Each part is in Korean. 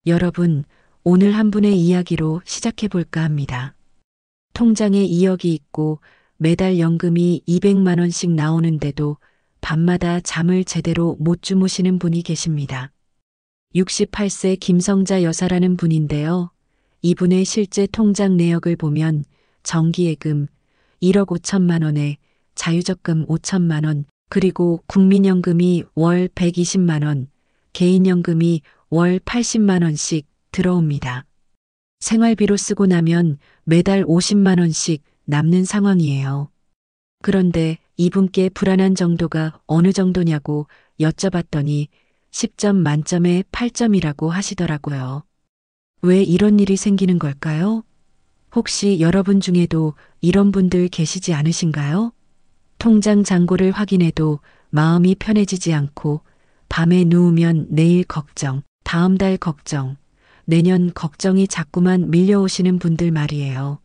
여러분, 오늘 한 분의 이야기로 시작해 볼까 합니다. 통장에 2억이 있고 매달 연금이 200만 원씩 나오는데도 밤마다 잠을 제대로 못 주무시는 분이 계십니다. 68세 김성자 여사라는 분인데요. 이분의 실제 통장 내역을 보면 정기예금 1억 5천만 원에 자유적금 5천만 원, 그리고 국민연금이 월 120만 원, 개인연금이 월 80만 원씩 들어옵니다. 생활비로 쓰고 나면 매달 50만 원씩 남는 상황이에요. 그런데 이분께 불안한 정도가 어느 정도냐고 여쭤봤더니 10점 만점에 8점이라고 하시더라고요. 왜 이런 일이 생기는 걸까요? 혹시 여러분 중에도 이런 분들 계시지 않으신가요? 통장 잔고를 확인해도 마음이 편해지지 않고 밤에 누우면 내일 걱정, 다음 달 걱정, 내년 걱정이 자꾸만 밀려오시는 분들 말이에요.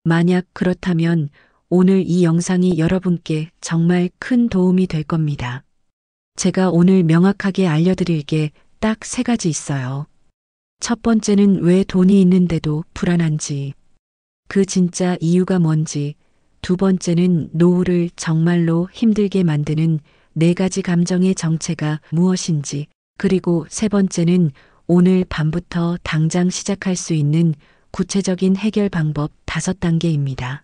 만약 그렇다면 오늘 이 영상이 여러분께 정말 큰 도움이 될 겁니다. 제가 오늘 명확하게 알려드릴 게 딱 3가지 있어요. 첫 번째는 왜 돈이 있는데도 불안한지, 그 진짜 이유가 뭔지, 두 번째는 노후를 정말로 힘들게 만드는 4가지 감정의 정체가 무엇인지, 그리고 세 번째는 오늘 밤부터 당장 시작할 수 있는 구체적인 해결 방법 5단계입니다.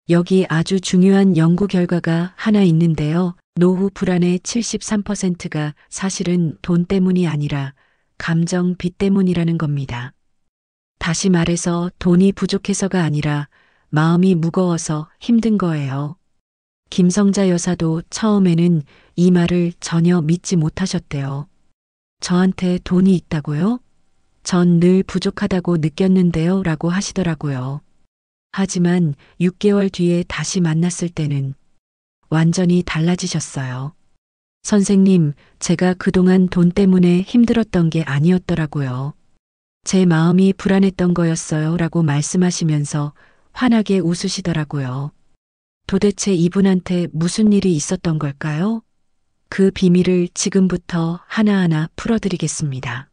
여기 아주 중요한 연구 결과가 하나 있는데요. 노후 불안의 73%가 사실은 돈 때문이 아니라 감정 빚 때문이라는 겁니다. 다시 말해서 돈이 부족해서가 아니라 마음이 무거워서 힘든 거예요. 김성자 여사도 처음에는 이 말을 전혀 믿지 못하셨대요. 저한테 돈이 있다고요? 전 늘 부족하다고 느꼈는데요 라고 하시더라고요. 하지만 6개월 뒤에 다시 만났을 때는 완전히 달라지셨어요. 선생님, 제가 그동안 돈 때문에 힘들었던 게 아니었더라고요. 제 마음이 불안했던 거였어요 라고 말씀하시면서 환하게 웃으시더라고요. 도대체 이분한테 무슨 일이 있었던 걸까요? 그 비밀을 지금부터 하나하나 풀어드리겠습니다.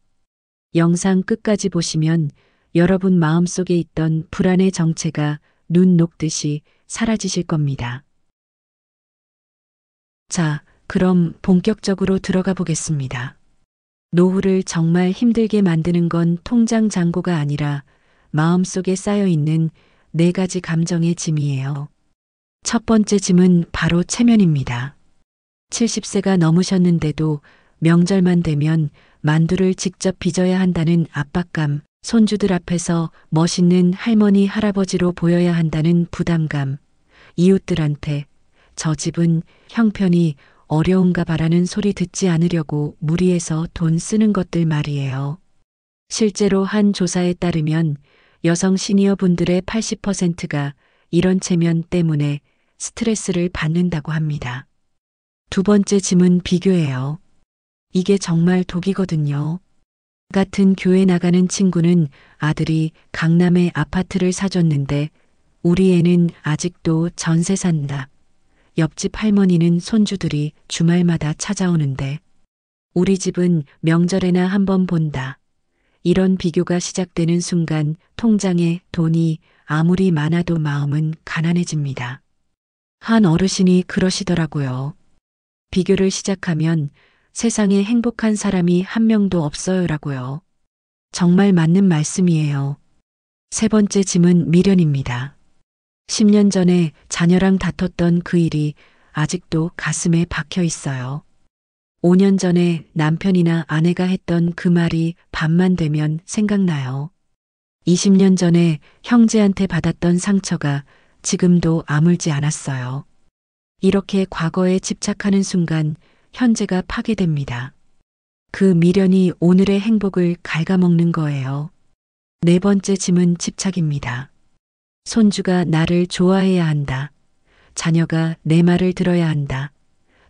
영상 끝까지 보시면 여러분 마음속에 있던 불안의 정체가 눈 녹듯이 사라지실 겁니다. 자, 그럼 본격적으로 들어가 보겠습니다. 노후를 정말 힘들게 만드는 건 통장 잔고가 아니라 마음속에 쌓여있는 4가지 감정의 짐이에요. 첫 번째 짐은 바로 체면입니다. 70세가 넘으셨는데도 명절만 되면 만두를 직접 빚어야 한다는 압박감, 손주들 앞에서 멋있는 할머니, 할아버지로 보여야 한다는 부담감, 이웃들한테 저 집은 형편이 어려운가 봐라는 소리 듣지 않으려고 무리해서 돈 쓰는 것들 말이에요. 실제로 한 조사에 따르면 여성 시니어 분들의 80%가 이런 체면 때문에 스트레스를 받는다고 합니다. 두 번째 짐은 비교예요. 이게 정말 독이거든요. 같은 교회 나가는 친구는 아들이 강남에 아파트를 사줬는데 우리 애는 아직도 전세 산다. 옆집 할머니는 손주들이 주말마다 찾아오는데 우리 집은 명절에나 한번 본다. 이런 비교가 시작되는 순간 통장에 돈이 아무리 많아도 마음은 가난해집니다. 한 어르신이 그러시더라고요. 비교를 시작하면 세상에 행복한 사람이 한 명도 없어요라고요. 정말 맞는 말씀이에요. 세 번째 짐은 미련입니다. 10년 전에 자녀랑 다퉜던 그 일이 아직도 가슴에 박혀 있어요. 5년 전에 남편이나 아내가 했던 그 말이 밤만 되면 생각나요. 20년 전에 형제한테 받았던 상처가 지금도 아물지 않았어요. 이렇게 과거에 집착하는 순간 현재가 파괴됩니다. 그 미련이 오늘의 행복을 갉아먹는 거예요. 네 번째 짐은 집착입니다. 손주가 나를 좋아해야 한다. 자녀가 내 말을 들어야 한다.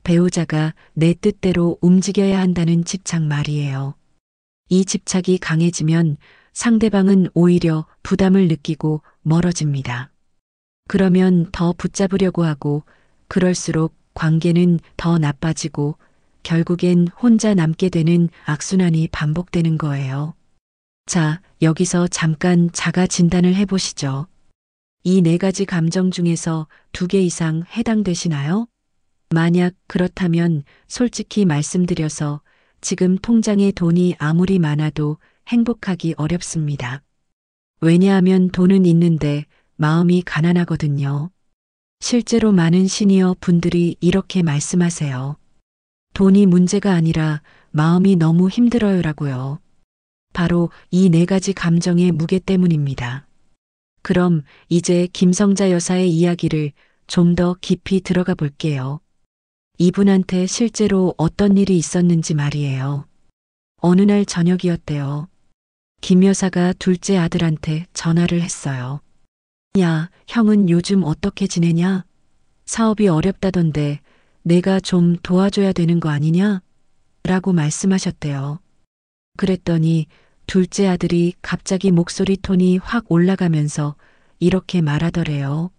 배우자가 내 뜻대로 움직여야 한다는 집착 말이에요. 이 집착이 강해지면 상대방은 오히려 부담을 느끼고 멀어집니다. 그러면 더 붙잡으려고 하고 그럴수록 관계는 더 나빠지고 결국엔 혼자 남게 되는 악순환이 반복되는 거예요. 자, 여기서 잠깐 자가 진단을 해보시죠. 이 네 가지 감정 중에서 두 개 이상 해당되시나요? 만약 그렇다면 솔직히 말씀드려서 지금 통장에 돈이 아무리 많아도 행복하기 어렵습니다. 왜냐하면 돈은 있는데 마음이 가난하거든요. 실제로 많은 시니어 분들이 이렇게 말씀하세요. 돈이 문제가 아니라 마음이 너무 힘들어요라고요. 바로 이 네 가지 감정의 무게 때문입니다. 그럼 이제 김성자 여사의 이야기를 좀 더 깊이 들어가 볼게요. 이분한테 실제로 어떤 일이 있었는지 말이에요. 어느 날 저녁이었대요. 김 여사가 둘째 아들한테 전화를 했어요. 야, 형은 요즘 어떻게 지내냐? 사업이 어렵다던데 내가 좀 도와줘야 되는 거 아니냐? 라고 말씀하셨대요. 그랬더니 둘째 아들이 갑자기 목소리 톤이 확 올라가면서 이렇게 말하더래요.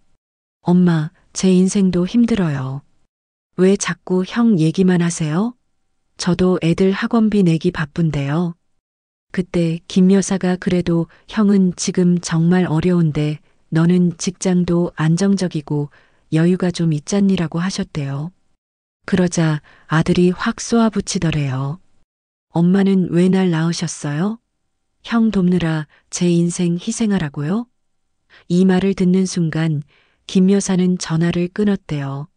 엄마, 제 인생도 힘들어요. 왜 자꾸 형 얘기만 하세요? 저도 애들 학원비 내기 바쁜데요. 그때 김 여사가 그래도 형은 지금 정말 어려운데 너는 직장도 안정적이고 여유가 좀 있잖니라고 하셨대요. 그러자 아들이 확 쏘아붙이더래요. 엄마는 왜 날 낳으셨어요? 형 돕느라 제 인생 희생하라고요? 이 말을 듣는 순간 김 여사는 전화를 끊었대요.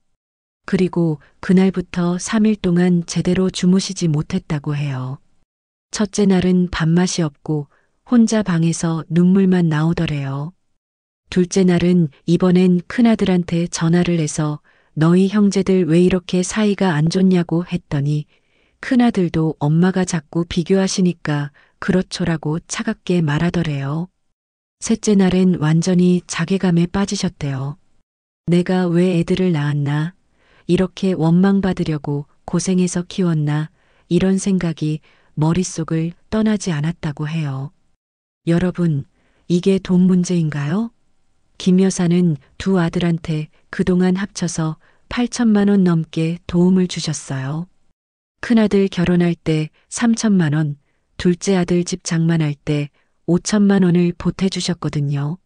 그리고 그날부터 3일 동안 제대로 주무시지 못했다고 해요. 첫째 날은 밥맛이 없고 혼자 방에서 눈물만 나오더래요. 둘째 날은 이번엔 큰아들한테 전화를 해서 너희 형제들 왜 이렇게 사이가 안 좋냐고 했더니 큰아들도 엄마가 자꾸 비교하시니까 그렇죠라고 차갑게 말하더래요. 셋째 날엔 완전히 자괴감에 빠지셨대요. 내가 왜 애들을 낳았나? 이렇게 원망받으려고 고생해서 키웠나? 이런 생각이 머릿속을 떠나지 않았다고 해요. 여러분, 이게 돈 문제인가요? 김 여사는 두 아들한테 그동안 합쳐서 8천만 원 넘게 도움을 주셨어요. 큰아들 결혼할 때 3천만 원, 둘째 아들 집 장만할 때 5천만 원을 보태주셨거든요.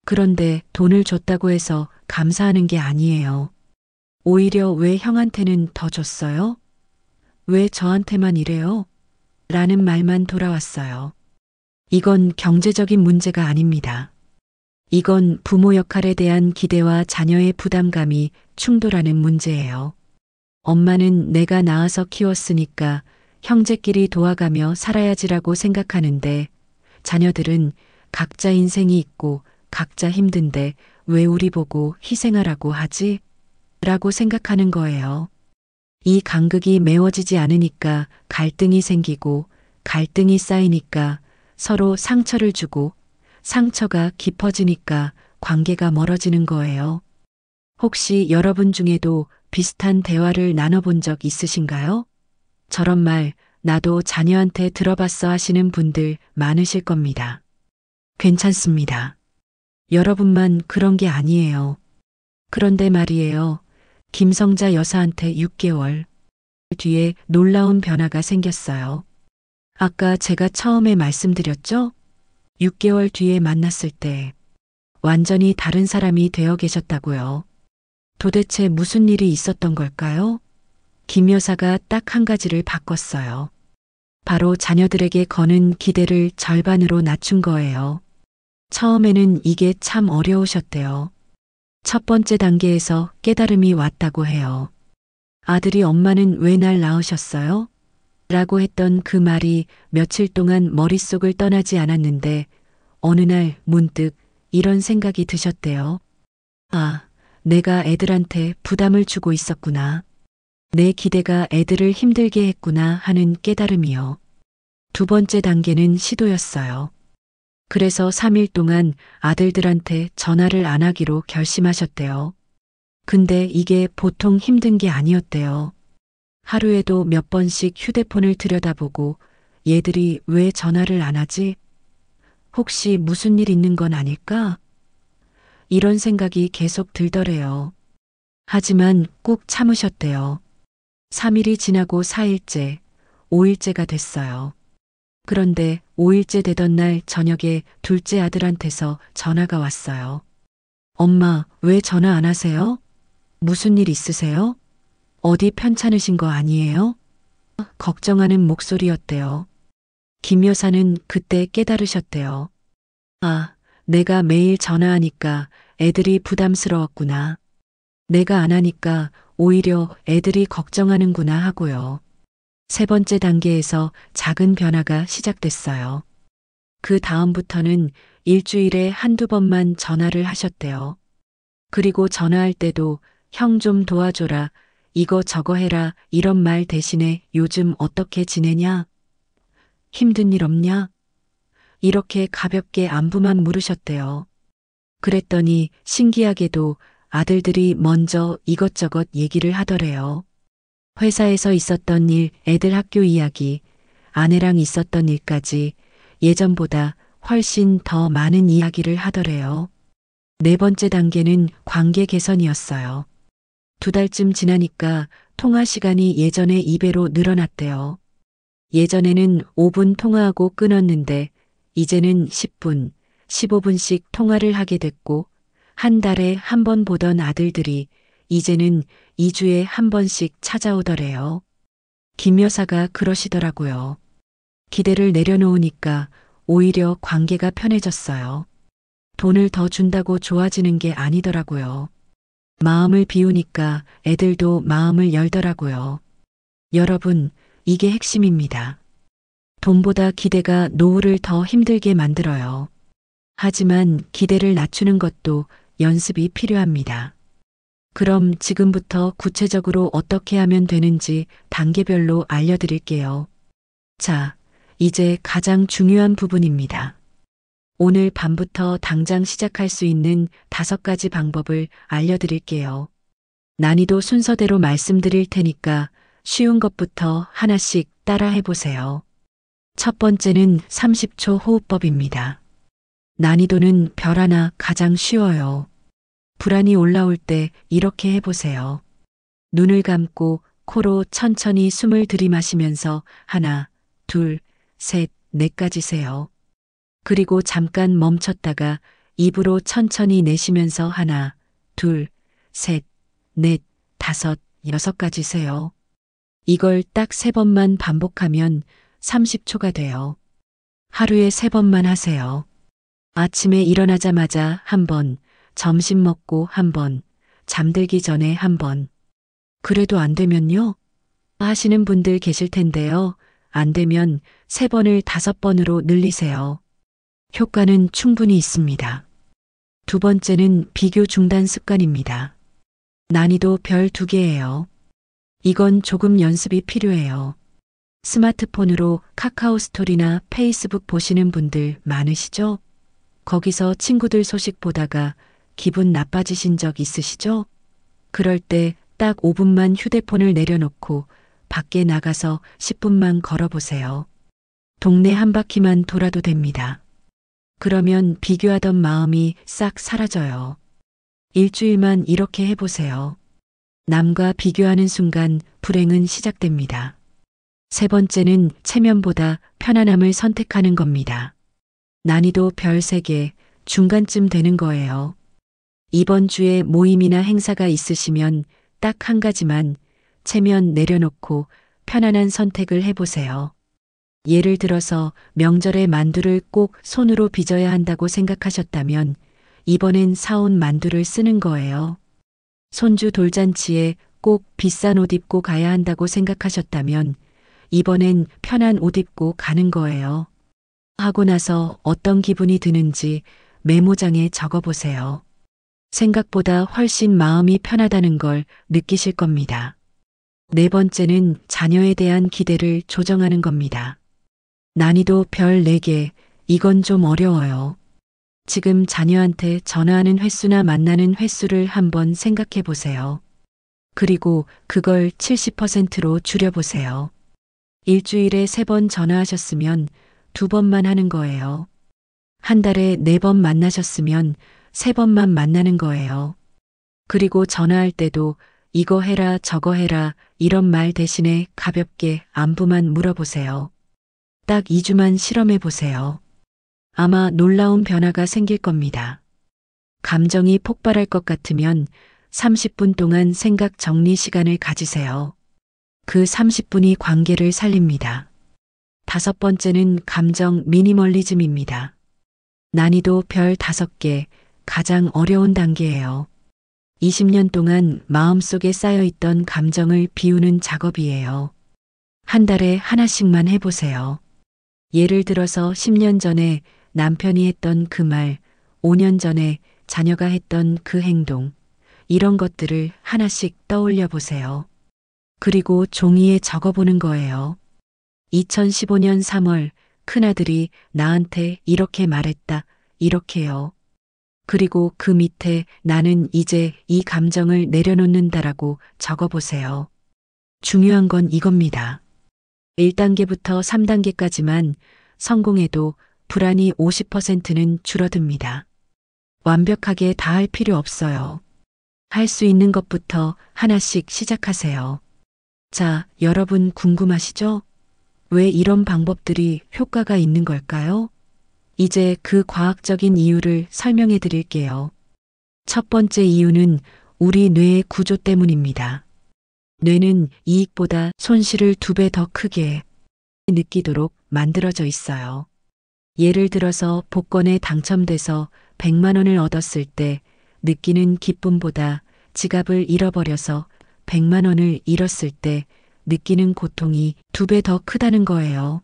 그런데 돈을 줬다고 해서 감사하는 게 아니에요. 오히려 왜 형한테는 더 줬어요? 왜 저한테만 이래요? 라는 말만 돌아왔어요. 이건 경제적인 문제가 아닙니다. 이건 부모 역할에 대한 기대와 자녀의 부담감이 충돌하는 문제예요. 엄마는 내가 낳아서 키웠으니까 형제끼리 도와가며 살아야지라고 생각하는데 자녀들은 각자 인생이 있고 각자 힘든데 왜 우리 보고 희생하라고 하지? 라고 생각하는 거예요. 이 간극이 메워지지 않으니까 갈등이 생기고 갈등이 쌓이니까 서로 상처를 주고 상처가 깊어지니까 관계가 멀어지는 거예요. 혹시 여러분 중에도 비슷한 대화를 나눠본 적 있으신가요? 저런 말 나도 자녀한테 들어봤어 하시는 분들 많으실 겁니다. 괜찮습니다. 여러분만 그런 게 아니에요. 그런데 말이에요. 김성자 여사한테 6개월 뒤에 놀라운 변화가 생겼어요. 아까 제가 처음에 말씀드렸죠? 6개월 뒤에 만났을 때 완전히 다른 사람이 되어 계셨다고요. 도대체 무슨 일이 있었던 걸까요? 김 여사가 딱 한 가지를 바꿨어요. 바로 자녀들에게 거는 기대를 절반으로 낮춘 거예요. 처음에는 이게 참 어려우셨대요. 첫 번째 단계에서 깨달음이 왔다고 해요. 아들이 엄마는 왜 날 낳으셨어요? 라고 했던 그 말이 며칠 동안 머릿속을 떠나지 않았는데 어느 날 문득 이런 생각이 드셨대요. 아, 내가 애들한테 부담을 주고 있었구나. 내 기대가 애들을 힘들게 했구나 하는 깨달음이요. 두 번째 단계는 시도였어요. 그래서 3일 동안 아들들한테 전화를 안 하기로 결심하셨대요. 근데 이게 보통 힘든 게 아니었대요. 하루에도 몇 번씩 휴대폰을 들여다보고 얘들이 왜 전화를 안 하지? 혹시 무슨 일 있는 건 아닐까? 이런 생각이 계속 들더래요. 하지만 꾹 참으셨대요. 3일이 지나고 4일째, 5일째가 됐어요. 그런데 5일째 되던 날 저녁에 둘째 아들한테서 전화가 왔어요. 엄마, 왜 전화 안 하세요? 무슨 일 있으세요? 어디 편찮으신 거 아니에요? 걱정하는 목소리였대요. 김 여사는 그때 깨달으셨대요. 아, 내가 매일 전화하니까 애들이 부담스러웠구나. 내가 안 하니까 오히려 애들이 걱정하는구나 하고요. 세 번째 단계에서 작은 변화가 시작됐어요. 그 다음부터는 일주일에 한두 번만 전화를 하셨대요. 그리고 전화할 때도 형 좀 도와줘라, 이거 저거 해라 이런 말 대신에 요즘 어떻게 지내냐? 힘든 일 없냐? 이렇게 가볍게 안부만 물으셨대요. 그랬더니 신기하게도 아들들이 먼저 이것저것 얘기를 하더래요. 회사에서 있었던 일, 애들 학교 이야기, 아내랑 있었던 일까지 예전보다 훨씬 더 많은 이야기를 하더래요. 네 번째 단계는 관계 개선이었어요. 2달쯤 지나니까 통화 시간이 예전에 2배로 늘어났대요. 예전에는 5분 통화하고 끊었는데 이제는 10분, 15분씩 통화를 하게 됐고 한 달에 한 번 보던 아들들이 이제는 2주에 한 번씩 찾아오더래요. 김 여사가 그러시더라고요. 기대를 내려놓으니까 오히려 관계가 편해졌어요. 돈을 더 준다고 좋아지는 게 아니더라고요. 마음을 비우니까 애들도 마음을 열더라고요. 여러분, 이게 핵심입니다. 돈보다 기대가 노후를 더 힘들게 만들어요. 하지만 기대를 낮추는 것도 연습이 필요합니다. 그럼 지금부터 구체적으로 어떻게 하면 되는지 단계별로 알려드릴게요. 자, 이제 가장 중요한 부분입니다. 오늘 밤부터 당장 시작할 수 있는 5가지 방법을 알려드릴게요. 난이도 순서대로 말씀드릴 테니까 쉬운 것부터 하나씩 따라 해보세요. 첫 번째는 30초 호흡법입니다. 난이도는 별 하나 가장 쉬워요. 불안이 올라올 때 이렇게 해보세요. 눈을 감고 코로 천천히 숨을 들이마시면서 하나, 둘, 셋, 넷까지 세요. 그리고 잠깐 멈췄다가 입으로 천천히 내쉬면서 하나, 둘, 셋, 넷, 다섯, 6까지 세요. 이걸 딱 3번만 반복하면 30초가 돼요. 하루에 3번만 하세요. 아침에 일어나자마자 한 번, 점심 먹고 한 번, 잠들기 전에 한 번. 그래도 안 되면요? 하시는 분들 계실 텐데요. 안 되면 3번을 5번으로 늘리세요. 효과는 충분히 있습니다. 두 번째는 비교 중단 습관입니다. 난이도 별 2개예요. 이건 조금 연습이 필요해요. 스마트폰으로 카카오 스토리나 페이스북 보시는 분들 많으시죠? 거기서 친구들 소식 보다가 기분 나빠지신 적 있으시죠? 그럴 때 딱 5분만 휴대폰을 내려놓고 밖에 나가서 10분만 걸어보세요. 동네 한 바퀴만 돌아도 됩니다. 그러면 비교하던 마음이 싹 사라져요. 일주일만 이렇게 해보세요. 남과 비교하는 순간 불행은 시작됩니다. 세 번째는 체면보다 편안함을 선택하는 겁니다. 난이도 별 3개, 중간쯤 되는 거예요. 이번 주에 모임이나 행사가 있으시면 딱 한 가지만 체면 내려놓고 편안한 선택을 해보세요. 예를 들어서 명절에 만두를 꼭 손으로 빚어야 한다고 생각하셨다면 이번엔 사온 만두를 쓰는 거예요. 손주 돌잔치에 꼭 비싼 옷 입고 가야 한다고 생각하셨다면 이번엔 편한 옷 입고 가는 거예요. 하고 나서 어떤 기분이 드는지 메모장에 적어보세요. 생각보다 훨씬 마음이 편하다는 걸 느끼실 겁니다. 네 번째는 자녀에 대한 기대를 조정하는 겁니다. 난이도 별 4개, 이건 좀 어려워요. 지금 자녀한테 전화하는 횟수나 만나는 횟수를 한번 생각해 보세요. 그리고 그걸 70%로 줄여보세요. 일주일에 3번 전화하셨으면 2번만 하는 거예요. 한 달에 4번 만나셨으면 3번만 만나는 거예요. 그리고 전화할 때도 이거 해라 저거 해라 이런 말 대신에 가볍게 안부만 물어보세요. 딱 2주만 실험해 보세요. 아마 놀라운 변화가 생길 겁니다. 감정이 폭발할 것 같으면 30분 동안 생각 정리 시간을 가지세요. 그 30분이 관계를 살립니다. 다섯 번째는 감정 미니멀리즘입니다. 난이도 별 5개, 가장 어려운 단계예요. 20년 동안 마음속에 쌓여있던 감정을 비우는 작업이에요. 한 달에 하나씩만 해보세요. 예를 들어서 10년 전에 남편이 했던 그 말, 5년 전에 자녀가 했던 그 행동, 이런 것들을 하나씩 떠올려 보세요. 그리고 종이에 적어보는 거예요. 2015년 3월 큰아들이 나한테 이렇게 말했다. 이렇게요. 그리고 그 밑에 나는 이제 이 감정을 내려놓는다라고 적어보세요. 중요한 건 이겁니다. 1단계부터 3단계까지만 성공해도 불안이 50%는 줄어듭니다. 완벽하게 다 할 필요 없어요. 할 수 있는 것부터 하나씩 시작하세요. 자, 여러분 궁금하시죠? 왜 이런 방법들이 효과가 있는 걸까요? 이제 그 과학적인 이유를 설명해 드릴게요. 첫 번째 이유는 우리 뇌의 구조 때문입니다. 뇌는 이익보다 손실을 2배 더 크게 느끼도록 만들어져 있어요. 예를 들어서 복권에 당첨돼서 100만 원을 얻었을 때 느끼는 기쁨보다 지갑을 잃어버려서 100만 원을 잃었을 때 느끼는 고통이 2배 더 크다는 거예요.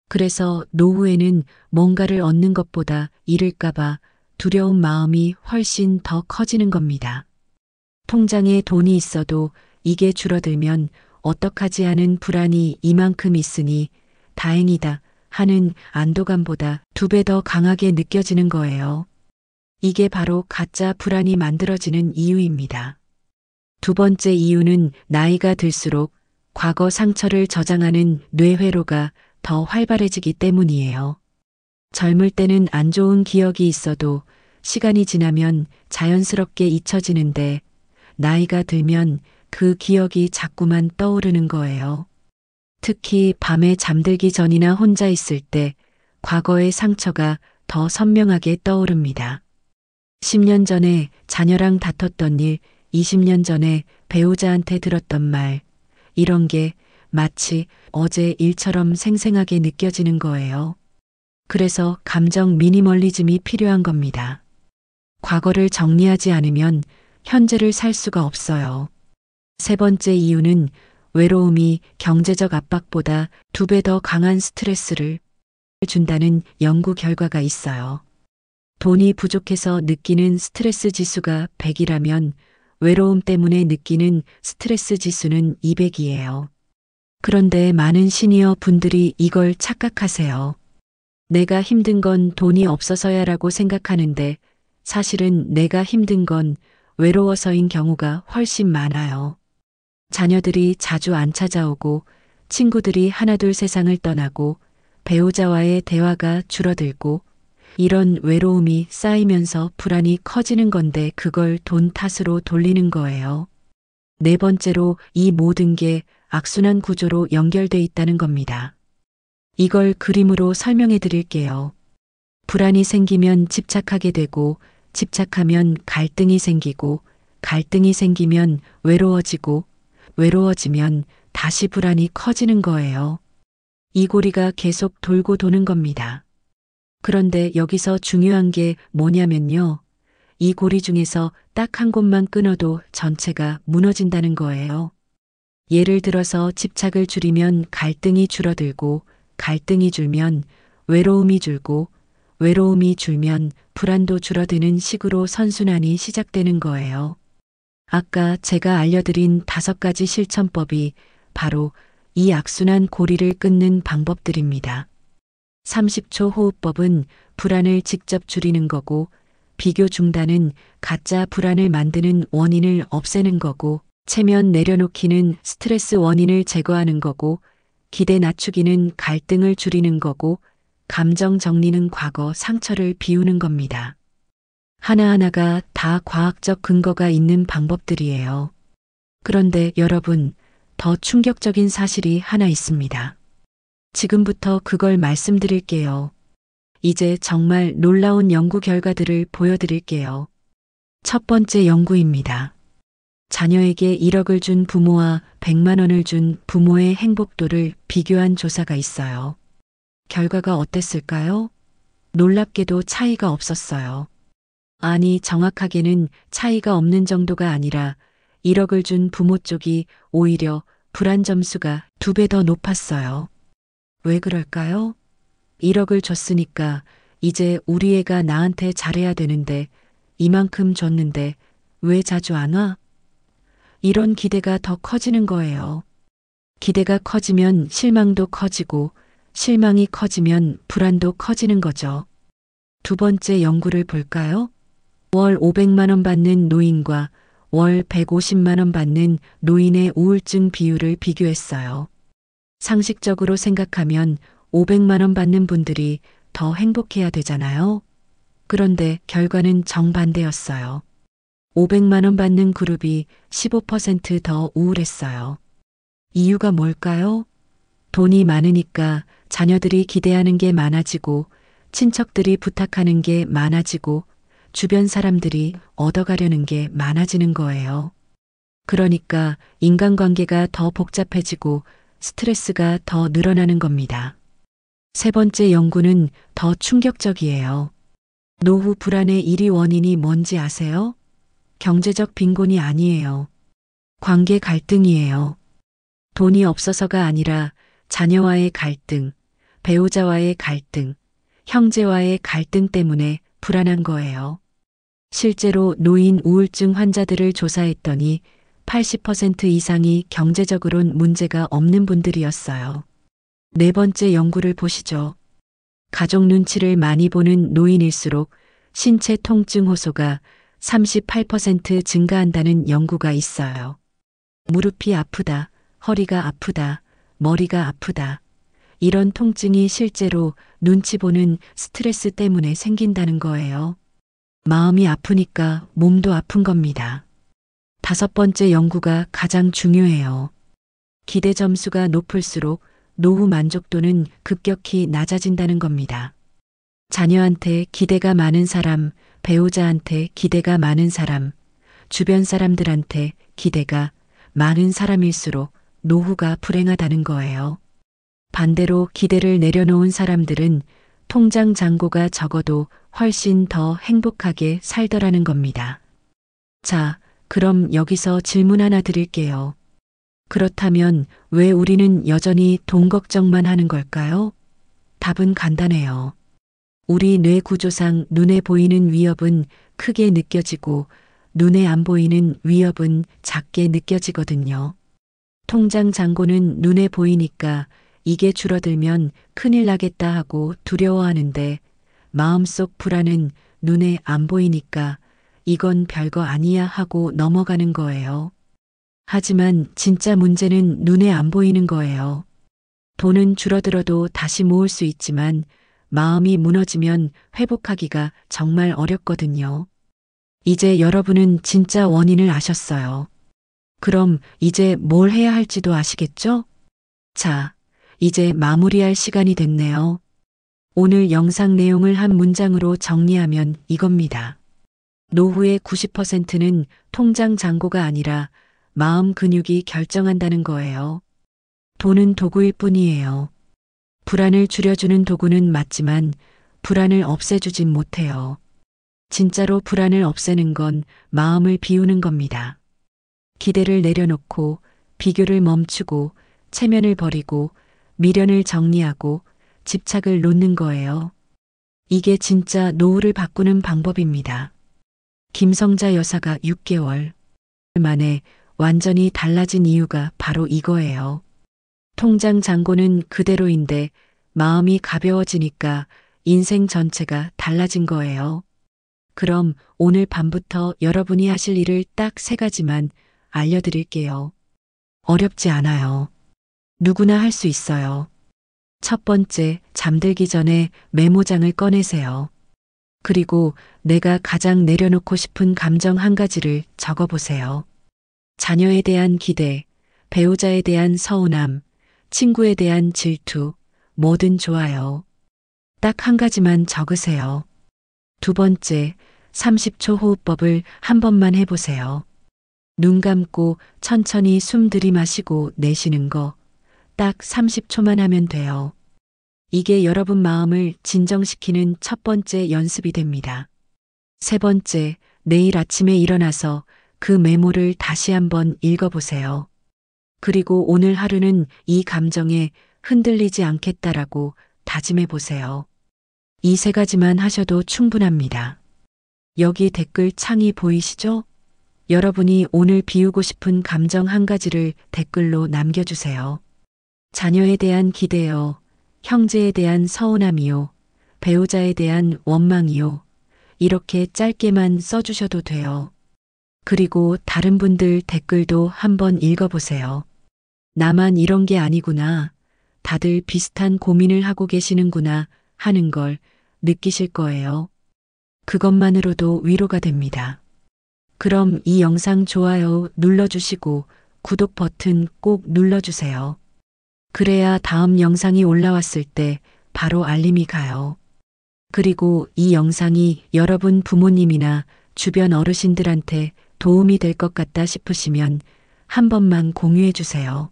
그래서 노후에는 뭔가를 얻는 것보다 잃을까봐 두려운 마음이 훨씬 더 커지는 겁니다. 통장에 돈이 있어도 이게 줄어들면 어떡하지 하는 불안이 이만큼 있으니 다행이다 하는 안도감보다 2배 더 강하게 느껴지는 거예요. 이게 바로 가짜 불안이 만들어지는 이유입니다. 두 번째 이유는 나이가 들수록 과거 상처를 저장하는 뇌회로가 더 활발해지기 때문이에요. 젊을 때는 안 좋은 기억이 있어도 시간이 지나면 자연스럽게 잊혀지는데 나이가 들면 그 기억이 자꾸만 떠오르는 거예요. 특히 밤에 잠들기 전이나 혼자 있을 때 과거의 상처가 더 선명하게 떠오릅니다. 10년 전에 자녀랑 다퉜던 일, 20년 전에 배우자한테 들었던 말, 이런 게 마치 어제 일처럼 생생하게 느껴지는 거예요. 그래서 감정 미니멀리즘이 필요한 겁니다. 과거를 정리하지 않으면 현재를 살 수가 없어요. 세 번째 이유는 외로움이 경제적 압박보다 2배 더 강한 스트레스를 준다는 연구 결과가 있어요. 돈이 부족해서 느끼는 스트레스 지수가 100이라면 외로움 때문에 느끼는 스트레스 지수는 200이에요. 그런데 많은 시니어 분들이 이걸 착각하세요. 내가 힘든 건 돈이 없어서야라고 생각하는데 사실은 내가 힘든 건 외로워서인 경우가 훨씬 많아요. 자녀들이 자주 안 찾아오고 친구들이 하나둘 세상을 떠나고 배우자와의 대화가 줄어들고 이런 외로움이 쌓이면서 불안이 커지는 건데 그걸 돈 탓으로 돌리는 거예요. 네 번째로 이 모든 게 악순환 구조로 연결돼 있다는 겁니다. 이걸 그림으로 설명해 드릴게요. 불안이 생기면 집착하게 되고 집착하면 갈등이 생기고 갈등이 생기면 외로워지고 외로워지면 다시 불안이 커지는 거예요. 이 고리가 계속 돌고 도는 겁니다. 그런데 여기서 중요한 게 뭐냐면요. 이 고리 중에서 딱 한 곳만 끊어도 전체가 무너진다는 거예요. 예를 들어서 집착을 줄이면 갈등이 줄어들고 갈등이 줄면 외로움이 줄고 외로움이 줄면 불안도 줄어드는 식으로 선순환이 시작되는 거예요. 아까 제가 알려드린 5가지 실천법이 바로 이 악순환 고리를 끊는 방법들입니다. 30초 호흡법은 불안을 직접 줄이는 거고 비교 중단은 가짜 불안을 만드는 원인을 없애는 거고 체면 내려놓기는 스트레스 원인을 제거하는 거고 기대 낮추기는 갈등을 줄이는 거고 감정 정리는 과거 상처를 비우는 겁니다. 하나하나가 다 과학적 근거가 있는 방법들이에요. 그런데 여러분, 더 충격적인 사실이 하나 있습니다. 지금부터 그걸 말씀드릴게요. 이제 정말 놀라운 연구 결과들을 보여드릴게요. 첫 번째 연구입니다. 자녀에게 1억을 준 부모와 100만 원을 준 부모의 행복도를 비교한 조사가 있어요. 결과가 어땠을까요? 놀랍게도 차이가 없었어요. 아니, 정확하게는 차이가 없는 정도가 아니라 1억을 준 부모 쪽이 오히려 불안 점수가 2배 더 높았어요. 왜 그럴까요? 1억을 줬으니까 이제 우리 애가 나한테 잘해야 되는데 이만큼 줬는데 왜 자주 안 와? 이런 기대가 더 커지는 거예요. 기대가 커지면 실망도 커지고 실망이 커지면 불안도 커지는 거죠. 두 번째 연구를 볼까요? 월 500만 원 받는 노인과 월 150만 원 받는 노인의 우울증 비율을 비교했어요. 상식적으로 생각하면 500만 원 받는 분들이 더 행복해야 되잖아요. 그런데 결과는 정반대였어요. 500만 원 받는 그룹이 15%더 우울했어요. 이유가 뭘까요? 돈이 많으니까 자녀들이 기대하는 게 많아지고 친척들이 부탁하는 게 많아지고 주변 사람들이 얻어가려는 게 많아지는 거예요. 그러니까 인간관계가 더 복잡해지고 스트레스가 더 늘어나는 겁니다. 세 번째 연구는 더 충격적이에요. 노후 불안의 1위 원인이 뭔지 아세요? 경제적 빈곤이 아니에요. 관계 갈등이에요. 돈이 없어서가 아니라 자녀와의 갈등, 배우자와의 갈등, 형제와의 갈등 때문에 불안한 거예요. 실제로 노인 우울증 환자들을 조사했더니 80% 이상이 경제적으론 문제가 없는 분들이었어요. 네 번째 연구를 보시죠. 가족 눈치를 많이 보는 노인일수록 신체 통증 호소가 38% 증가한다는 연구가 있어요. 무릎이 아프다, 허리가 아프다, 머리가 아프다. 이런 통증이 실제로 눈치 보는 스트레스 때문에 생긴다는 거예요. 마음이 아프니까 몸도 아픈 겁니다. 다섯 번째 연구가 가장 중요해요. 기대 점수가 높을수록 노후 만족도는 급격히 낮아진다는 겁니다. 자녀한테 기대가 많은 사람, 배우자한테 기대가 많은 사람, 주변 사람들한테 기대가 많은 사람일수록 노후가 불행하다는 거예요. 반대로 기대를 내려놓은 사람들은 통장 잔고가 적어도 훨씬 더 행복하게 살더라는 겁니다. 자, 그럼 여기서 질문 하나 드릴게요. 그렇다면 왜 우리는 여전히 돈 걱정만 하는 걸까요? 답은 간단해요. 우리 뇌 구조상 눈에 보이는 위협은 크게 느껴지고 눈에 안 보이는 위협은 작게 느껴지거든요. 통장 잔고는 눈에 보이니까 이게 줄어들면 큰일 나겠다 하고 두려워하는데 마음속 불안은 눈에 안 보이니까 이건 별거 아니야 하고 넘어가는 거예요. 하지만 진짜 문제는 눈에 안 보이는 거예요. 돈은 줄어들어도 다시 모을 수 있지만 마음이 무너지면 회복하기가 정말 어렵거든요. 이제 여러분은 진짜 원인을 아셨어요. 그럼 이제 뭘 해야 할지도 아시겠죠? 자, 이제 마무리할 시간이 됐네요. 오늘 영상 내용을 한 문장으로 정리하면 이겁니다. 노후의 90%는 통장 잔고가 아니라 마음 근육이 결정한다는 거예요. 돈은 도구일 뿐이에요. 불안을 줄여주는 도구는 맞지만 불안을 없애주진 못해요. 진짜로 불안을 없애는 건 마음을 비우는 겁니다. 기대를 내려놓고 비교를 멈추고 체면을 버리고 미련을 정리하고 집착을 놓는 거예요. 이게 진짜 노후를 바꾸는 방법입니다. 김성자 여사가 6개월 만에 완전히 달라진 이유가 바로 이거예요. 통장 잔고는 그대로인데 마음이 가벼워지니까 인생 전체가 달라진 거예요. 그럼 오늘 밤부터 여러분이 하실 일을 딱 3가지만 알려드릴게요. 어렵지 않아요. 누구나 할 수 있어요. 첫 번째, 잠들기 전에 메모장을 꺼내세요. 그리고 내가 가장 내려놓고 싶은 감정 1가지를 적어보세요. 자녀에 대한 기대, 배우자에 대한 서운함, 친구에 대한 질투, 뭐든 좋아요. 딱 한 가지만 적으세요. 두 번째, 30초 호흡법을 한 번만 해보세요. 눈 감고 천천히 숨 들이마시고 내쉬는 거 딱 30초만 하면 돼요. 이게 여러분 마음을 진정시키는 첫 번째 연습이 됩니다. 세 번째, 내일 아침에 일어나서 그 메모를 다시 한번 읽어보세요. 그리고 오늘 하루는 이 감정에 흔들리지 않겠다라고 다짐해 보세요. 이 세 가지만 하셔도 충분합니다. 여기 댓글 창이 보이시죠? 여러분이 오늘 비우고 싶은 감정 한 가지를 댓글로 남겨주세요. 자녀에 대한 기대요, 형제에 대한 서운함이요, 배우자에 대한 원망이요. 이렇게 짧게만 써주셔도 돼요. 그리고 다른 분들 댓글도 한번 읽어보세요. 나만 이런 게 아니구나. 다들 비슷한 고민을 하고 계시는구나 하는 걸 느끼실 거예요. 그것만으로도 위로가 됩니다. 그럼 이 영상 좋아요 눌러주시고 구독 버튼 꼭 눌러주세요. 그래야 다음 영상이 올라왔을 때 바로 알림이 가요. 그리고 이 영상이 여러분 부모님이나 주변 어르신들한테 도움이 될 것 같다 싶으시면 한 번만 공유해 주세요.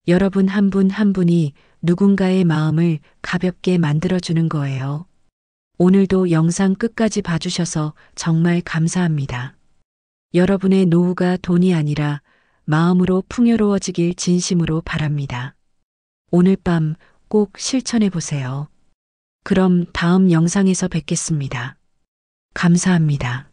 여러분 한 분 한 분이 누군가의 마음을 가볍게 만들어주는 거예요. 오늘도 영상 끝까지 봐주셔서 정말 감사합니다. 여러분의 노후가 돈이 아니라 마음으로 풍요로워지길 진심으로 바랍니다. 오늘 밤 꼭 실천해 보세요. 그럼 다음 영상에서 뵙겠습니다. 감사합니다.